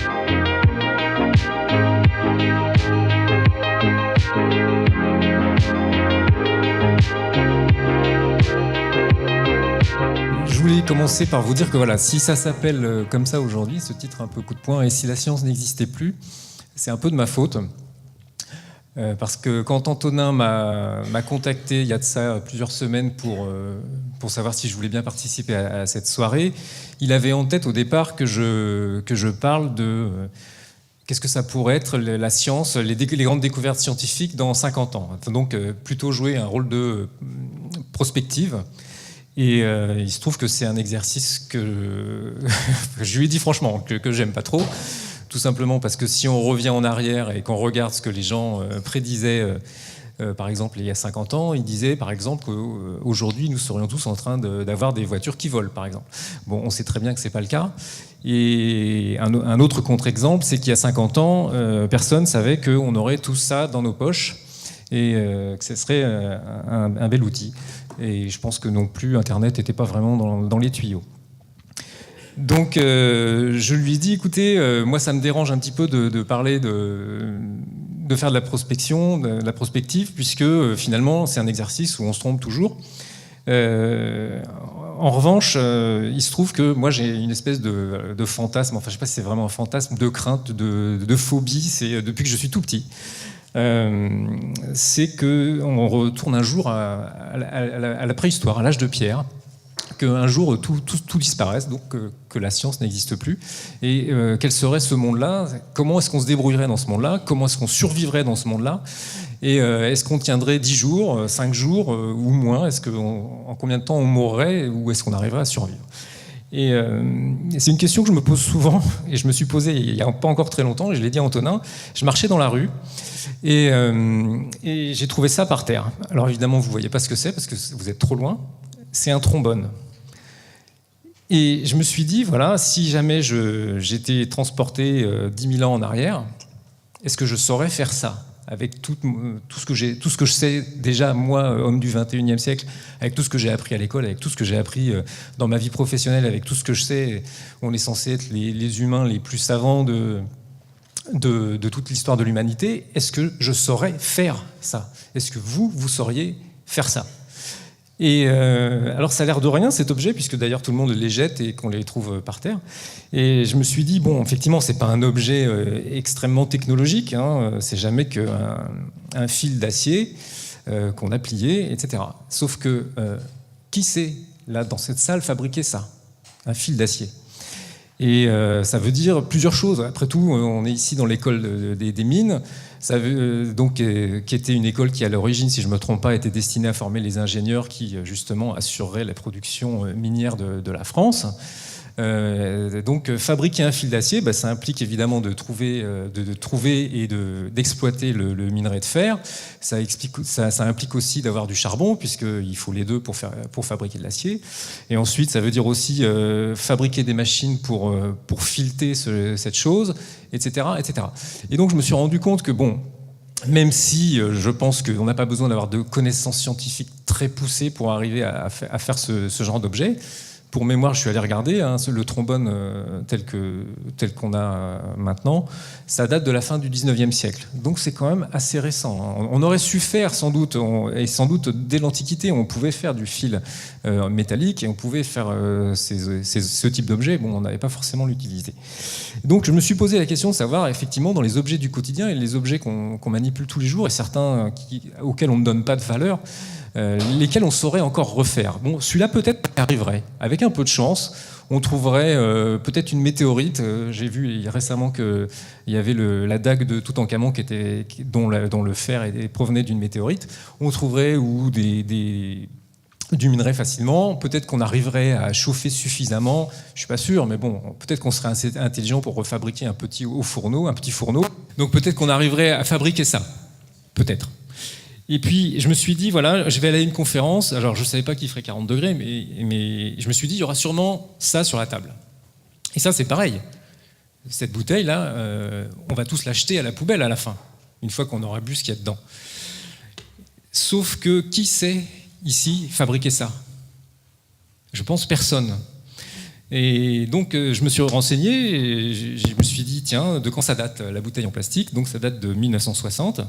Je voulais commencer par vous dire que voilà, si ça s'appelle comme ça aujourd'hui, ce titre un peu coup de poing, et si la science n'existait plus, c'est un peu de ma faute. Parce que quand Antonin m'a contacté il y a de ça plusieurs semaines pour savoir si je voulais bien participer à cette soirée, il avait en tête au départ que je parle de qu'est-ce que ça pourrait être la science, les grandes découvertes scientifiques dans 50 ans. Donc plutôt jouer un rôle de prospective. Et il se trouve que c'est un exercice que je lui ai dit franchement que j'aime pas trop, tout simplement parce que si on revient en arrière et qu'on regarde ce que les gens prédisaient, par exemple il y a 50 ans, ils disaient par exemple qu'aujourd'hui nous serions tous en train d'avoir des voitures qui volent, par exemple. Bon, on sait très bien que c'est pas le cas. Et un autre contre-exemple, c'est qu'il y a 50 ans, personne savait qu'on aurait tout ça dans nos poches et que ce serait un bel outil. Et je pense que non plus, Internet n'était pas vraiment dans les tuyaux. Donc je lui ai dit, écoutez, moi ça me dérange un petit peu de parler de faire de la prospection, de la prospective, puisque finalement c'est un exercice où on se trompe toujours. En revanche, il se trouve que moi j'ai une espèce de fantasme, enfin je ne sais pas si c'est vraiment un fantasme, de crainte, de phobie, c'est depuis que je suis tout petit. C'est qu'on retourne un jour à la préhistoire, à l'âge de pierre, qu'un jour tout disparaisse, donc que la science n'existe plus. Et quel serait ce monde-là? Comment est-ce qu'on se débrouillerait dans ce monde-là? Comment est-ce qu'on survivrait dans ce monde-là? Et est-ce qu'on tiendrait 10 jours, 5 jours ou moins? En combien de temps on mourrait ou est-ce qu'on arriverait à survivre? Et c'est une question que je me pose souvent, et je me suis posée il n'y a pas encore très longtemps, et je l'ai dit à Antonin. Je marchais dans la rue, et j'ai trouvé ça par terre. Alors évidemment, vous ne voyez pas ce que c'est, parce que vous êtes trop loin. C'est un trombone. Et je me suis dit, voilà, si jamais j'étais transporté 10 000 ans en arrière, est-ce que je saurais faire ça avec tout ce que je sais déjà, moi, homme du 21e siècle, avec tout ce que j'ai appris à l'école, avec tout ce que j'ai appris dans ma vie professionnelle, avec tout ce que je sais, on est censé être les humains les plus savants de toute l'histoire de l'humanité. Est-ce que je saurais faire ça? Est-ce que vous sauriez faire ça? Et alors ça a l'air de rien cet objet, puisque d'ailleurs tout le monde les jette et qu'on les trouve par terre. Et je me suis dit, bon, effectivement, c'est pas un objet extrêmement technologique, hein, c'est jamais qu'un fil d'acier qu'on a plié, etc. Sauf que qui sait, là, dans cette salle, fabriquer ça? Un fil d'acier. Et ça veut dire plusieurs choses. Après tout, on est ici dans l'école des mines, qui était une école qui, à l'origine, si je ne me trompe pas, était destinée à former les ingénieurs qui, justement, assureraient la production minière de la France. Donc, fabriquer un fil d'acier, ça implique évidemment de trouver et d'exploiter le minerai de fer. Ça implique aussi d'avoir du charbon, puisqu'il faut les deux pour fabriquer de l'acier. Et ensuite, ça veut dire aussi fabriquer des machines pour fileter cette chose, etc., etc. Et donc, je me suis rendu compte que, bon, même si je pense qu'on n'a pas besoin d'avoir de connaissances scientifiques très poussées pour arriver à faire ce genre d'objet. Pour mémoire, je suis allé regarder, le trombone tel qu'on a maintenant, ça date de la fin du 19e siècle. Donc c'est quand même assez récent. On aurait su faire sans doute, et sans doute dès l'Antiquité, on pouvait faire du fil métallique et on pouvait faire ce type d'objet. Bon, on n'avait pas forcément l'utilité. Donc je me suis posé la question de savoir, effectivement, dans les objets du quotidien et les objets qu'on manipule tous les jours et certains auxquels on ne donne pas de valeur, lesquels on saurait encore refaire. Bon, celui-là peut-être arriverait. Avec un peu de chance, on trouverait peut-être une météorite. J'ai vu récemment qu'il y avait la dague de Toutankhamon dont le fer provenait d'une météorite. On trouverait du minerai facilement. Peut-être qu'on arriverait à chauffer suffisamment. Je ne suis pas sûr, mais bon, peut-être qu'on serait assez intelligent pour refabriquer un petit fourneau. Donc peut-être qu'on arriverait à fabriquer ça. Peut-être. Et puis, je me suis dit, voilà, je vais aller à une conférence. Alors, je ne savais pas qu'il ferait 40 degrés, mais je me suis dit, il y aura sûrement ça sur la table. Et ça, c'est pareil. Cette bouteille-là, on va tous l'acheter à la poubelle à la fin, une fois qu'on aura bu ce qu'il y a dedans. Sauf que, qui sait, ici, fabriquer ça? Je pense personne. Et donc, je me suis renseigné, et je me suis suis dit, tiens, de quand ça date la bouteille en plastique? Donc ça date de 1960.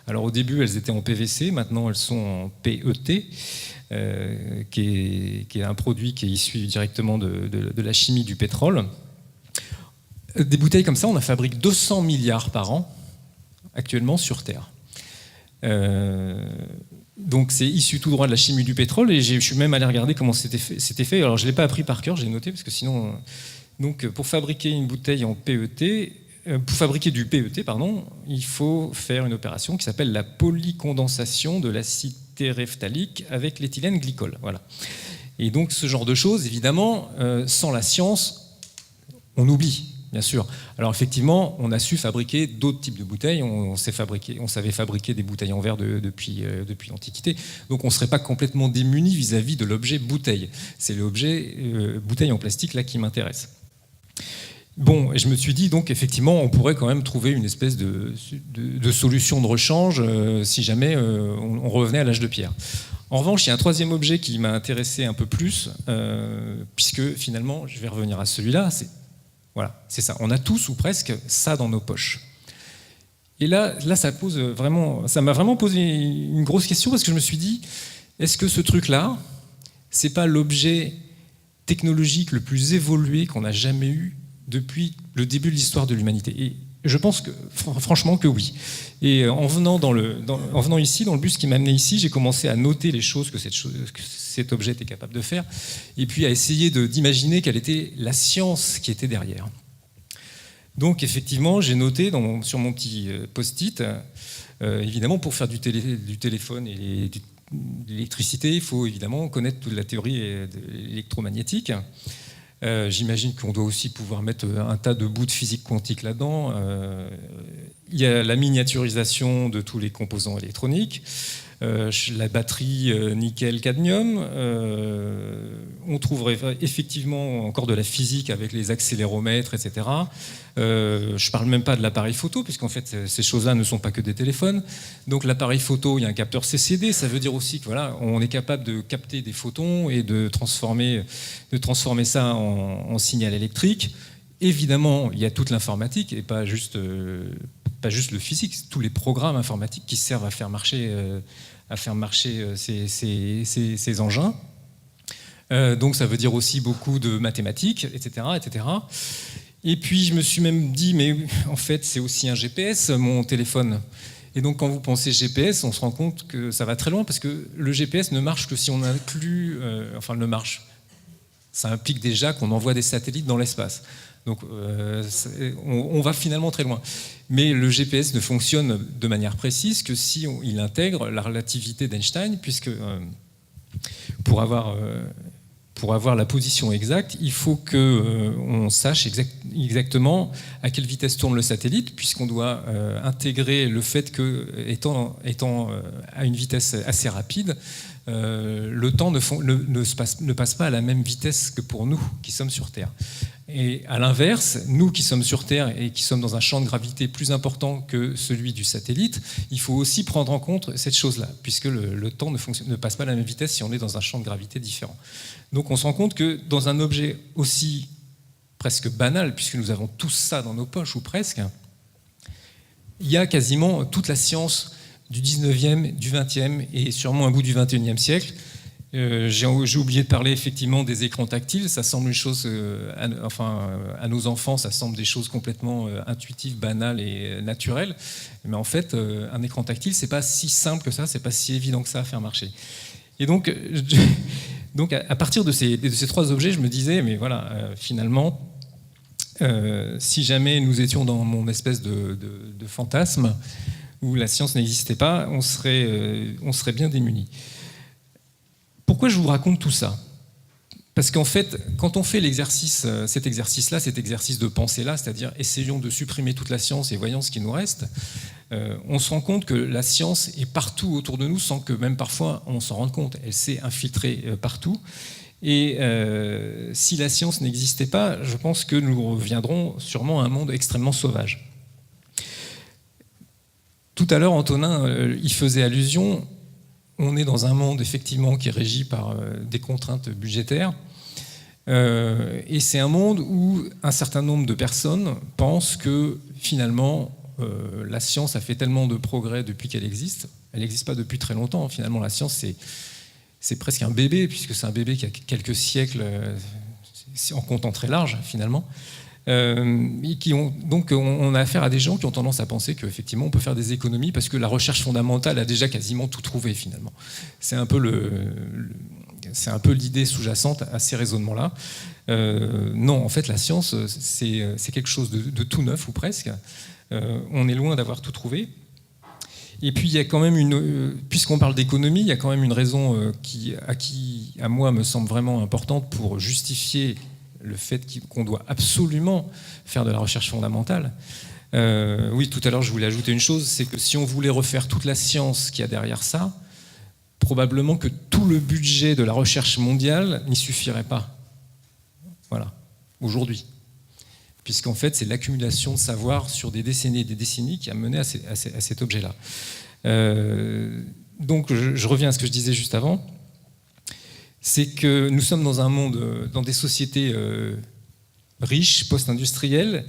Alors au début, elles étaient en PVC, maintenant elles sont en PET, qui est un produit qui est issu directement de la chimie du pétrole. Des bouteilles comme ça, on en fabrique 200 milliards par an, actuellement sur Terre. Donc c'est issu tout droit de la chimie du pétrole, et je suis même allé regarder comment c'était fait. Alors je ne l'ai pas appris par cœur, j'ai noté, parce que sinon... Donc pour fabriquer une bouteille en PET, pour fabriquer du PET, pardon, il faut faire une opération qui s'appelle la polycondensation de l'acide téréphthalique avec l'éthylène glycol. Voilà. Et donc ce genre de choses, évidemment, sans la science, on oublie. Bien sûr. Alors effectivement, on a su fabriquer d'autres types de bouteilles. On savait fabriquer des bouteilles en verre depuis l'Antiquité. Donc on ne serait pas complètement démuni vis-à-vis de l'objet bouteille. C'est l'objet bouteille en plastique là qui m'intéresse. Bon, et je me suis dit donc effectivement, on pourrait quand même trouver une espèce de solution de rechange si jamais on revenait à l'âge de pierre. En revanche, il y a un troisième objet qui m'a intéressé un peu plus, puisque finalement, je vais revenir à celui-là. Voilà, c'est ça. On a tous ou presque ça dans nos poches. Et là, ça m'a vraiment posé une grosse question, parce que je me suis dit, est-ce que ce truc-là, c'est pas l'objet technologique le plus évolué qu'on a jamais eu depuis le début de l'histoire de l'humanité? Et je pense franchement que oui. Et en venant ici, dans le bus qui m'a amené ici, j'ai commencé à noter les choses que cet objet était capable de faire, et puis à essayer d'imaginer quelle était la science qui était derrière. Donc effectivement, j'ai noté sur mon petit post-it, évidemment, pour faire du téléphone et de l'électricité, il faut évidemment connaître toute la théorie électromagnétique. J'imagine qu'on doit aussi pouvoir mettre un tas de bouts de physique quantique là-dedans. Il y a la miniaturisation de tous les composants électroniques, la batterie nickel-cadmium. On trouverait effectivement encore de la physique avec les accéléromètres, etc. Je ne parle même pas de l'appareil photo, puisqu'en fait, ces choses-là ne sont pas que des téléphones. Donc l'appareil photo, il y a un capteur CCD, ça veut dire aussi que voilà, on est capable de capter des photons et de transformer ça en signal électrique. Évidemment, il y a toute l'informatique et pas juste le physique, tous les programmes informatiques qui servent à faire marcher ces engins. Donc ça veut dire aussi beaucoup de mathématiques, etc., etc. Et puis je me suis même dit, mais en fait c'est aussi un GPS, mon téléphone. Et donc quand vous pensez GPS, on se rend compte que ça va très loin, parce que le GPS ne marche que si on inclut... ne marche. Ça implique déjà qu'on envoie des satellites dans l'espace. Donc on va finalement très loin. Mais le GPS ne fonctionne de manière précise que si il intègre la relativité d'Einstein, puisque pour avoir la position exacte, il faut qu'on sache exactement à quelle vitesse tourne le satellite, puisqu'on doit intégrer le fait que, étant à une vitesse assez rapide, le temps ne passe pas à la même vitesse que pour nous qui sommes sur Terre. Et à l'inverse, nous qui sommes sur Terre et qui sommes dans un champ de gravité plus important que celui du satellite, il faut aussi prendre en compte cette chose-là, puisque le temps ne passe pas à la même vitesse si on est dans un champ de gravité différent. Donc on se rend compte que dans un objet aussi presque banal, puisque nous avons tous ça dans nos poches, ou presque, il y a quasiment toute la science du 19e, du 20e et sûrement un bout du 21e siècle. J'ai oublié de parler effectivement des écrans tactiles. Ça semble une chose, à nos enfants, ça semble des choses complètement intuitives, banales et naturelles. Mais en fait, un écran tactile, c'est pas si simple que ça, c'est pas si évident que ça à faire marcher. Et donc à partir de ces trois objets, je me disais, mais voilà, finalement, si jamais nous étions dans mon espèce de fantasme où la science n'existait pas, on serait bien démunis. Pourquoi je vous raconte tout ça ? Parce qu'en fait, quand on fait cet exercice de pensée-là, c'est-à-dire essayons de supprimer toute la science et voyons ce qui nous reste, on se rend compte que la science est partout autour de nous sans que même parfois on s'en rende compte. Elle s'est infiltrée partout. Et si la science n'existait pas, je pense que nous reviendrons sûrement à un monde extrêmement sauvage. Tout à l'heure, Antonin y faisait allusion. On est dans un monde effectivement qui est régi par des contraintes budgétaires. Et c'est un monde où un certain nombre de personnes pensent que finalement la science a fait tellement de progrès depuis qu'elle existe. Elle n'existe pas depuis très longtemps. Finalement, la science, c'est presque un bébé, puisque c'est un bébé qui a quelques siècles, en comptant très large finalement. Donc on a affaire à des gens qui ont tendance à penser qu'effectivement on peut faire des économies parce que la recherche fondamentale a déjà quasiment tout trouvé finalement. C'est un peu l'idée sous-jacente à ces raisonnements-là. Non, en fait la science c'est quelque chose de tout neuf ou presque. On est loin d'avoir tout trouvé. Et puis il y a quand même puisqu'on parle d'économie, il y a quand même une raison qui à moi me semble vraiment importante pour justifier le fait qu'on doit absolument faire de la recherche fondamentale. Oui, tout à l'heure, je voulais ajouter une chose, c'est que si on voulait refaire toute la science qu'il y a derrière ça, probablement que tout le budget de la recherche mondiale n'y suffirait pas. Voilà, aujourd'hui. Puisqu'en fait, c'est l'accumulation de savoir sur des décennies et des décennies qui a mené à cet objet-là. Donc, je reviens à ce que je disais juste avant. C'est que nous sommes dans un monde, dans des sociétés riches, post-industrielles,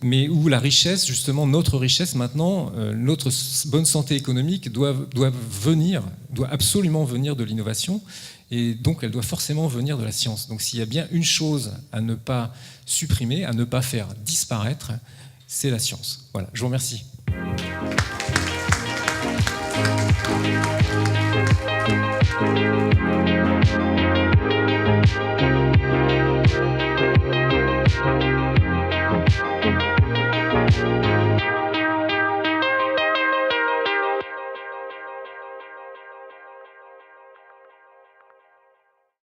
mais où la richesse, justement, notre richesse maintenant, notre bonne santé économique doit absolument venir de l'innovation, et donc elle doit forcément venir de la science. Donc s'il y a bien une chose à ne pas supprimer, à ne pas faire disparaître, c'est la science. Voilà, je vous remercie.